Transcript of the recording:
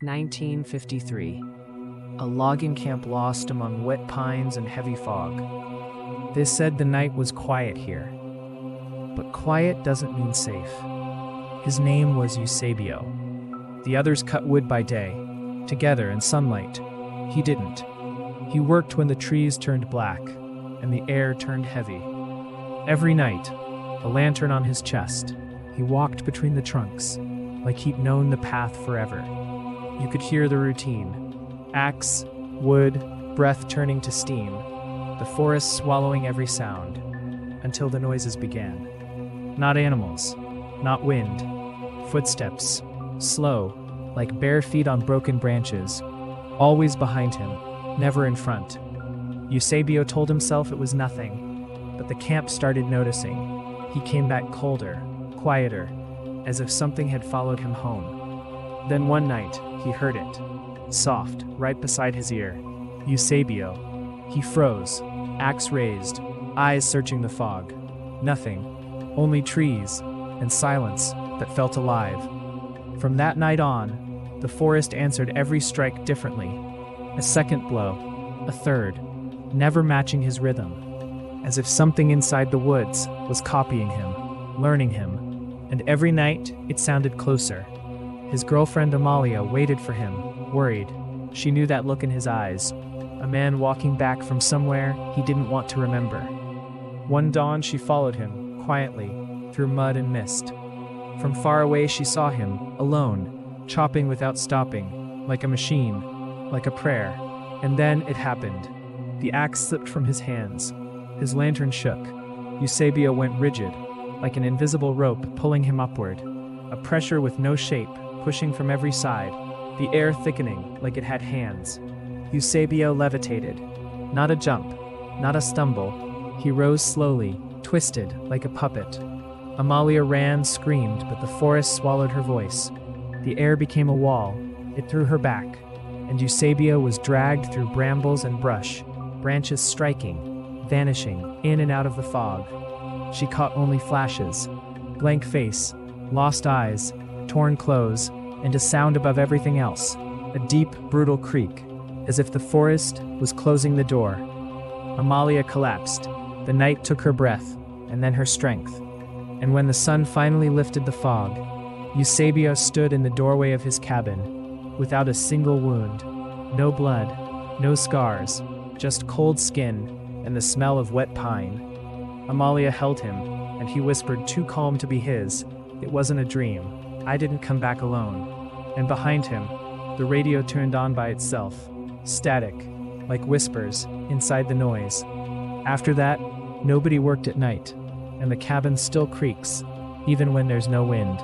1953. A logging camp lost among wet pines and heavy fog. They said the night was quiet here. But quiet doesn't mean safe. His name was Eusebio. The others cut wood by day, together in sunlight. He didn't. He worked when the trees turned black and the air turned heavy. Every night, a lantern on his chest, he walked between the trunks, like he'd known the path forever. You could hear the routine: axe, wood, breath turning to steam, the forest swallowing every sound, until the noises began. Not animals, not wind, footsteps, slow, like bare feet on broken branches, always behind him, never in front. Eusebio told himself it was nothing, but the camp started noticing. He came back colder, quieter, as if something had followed him home. Then one night, he heard it, soft, right beside his ear. Eusebio. He froze, axe raised, eyes searching the fog. Nothing, only trees and silence that felt alive. From that night on, the forest answered every strike differently. A second blow, a third, never matching his rhythm, as if something inside the woods was copying him, learning him, and every night it sounded closer. His girlfriend Amalia waited for him, worried. She knew that look in his eyes, a man walking back from somewhere he didn't want to remember. One dawn she followed him, quietly, through mud and mist. From far away she saw him, alone, chopping without stopping, like a machine, like a prayer. And then it happened. The axe slipped from his hands. His lantern shook. Eusebio went rigid, like an invisible rope pulling him upward. A pressure with no shape, pushing from every side, the air thickening like it had hands. Eusebio levitated. Not a jump, not a stumble. He rose slowly, twisted like a puppet. Amalia ran, screamed, but the forest swallowed her voice. The air became a wall. It threw her back, and Eusebio was dragged through brambles and brush, branches striking, vanishing, in and out of the fog. She caught only flashes, blank face, lost eyes, torn clothes, and a sound above everything else, a deep, brutal creak, as if the forest was closing the door. Amalia collapsed. The night took her breath, and then her strength. And when the sun finally lifted the fog, Eusebio stood in the doorway of his cabin, without a single wound, no blood, no scars, just cold skin and the smell of wet pine. Amalia held him, and he whispered, too calm to be his, "It wasn't a dream. I didn't come back alone." And behind him, the radio turned on by itself, static, like whispers, inside the noise. After that, nobody worked at night, and the cabin still creaks, even when there's no wind.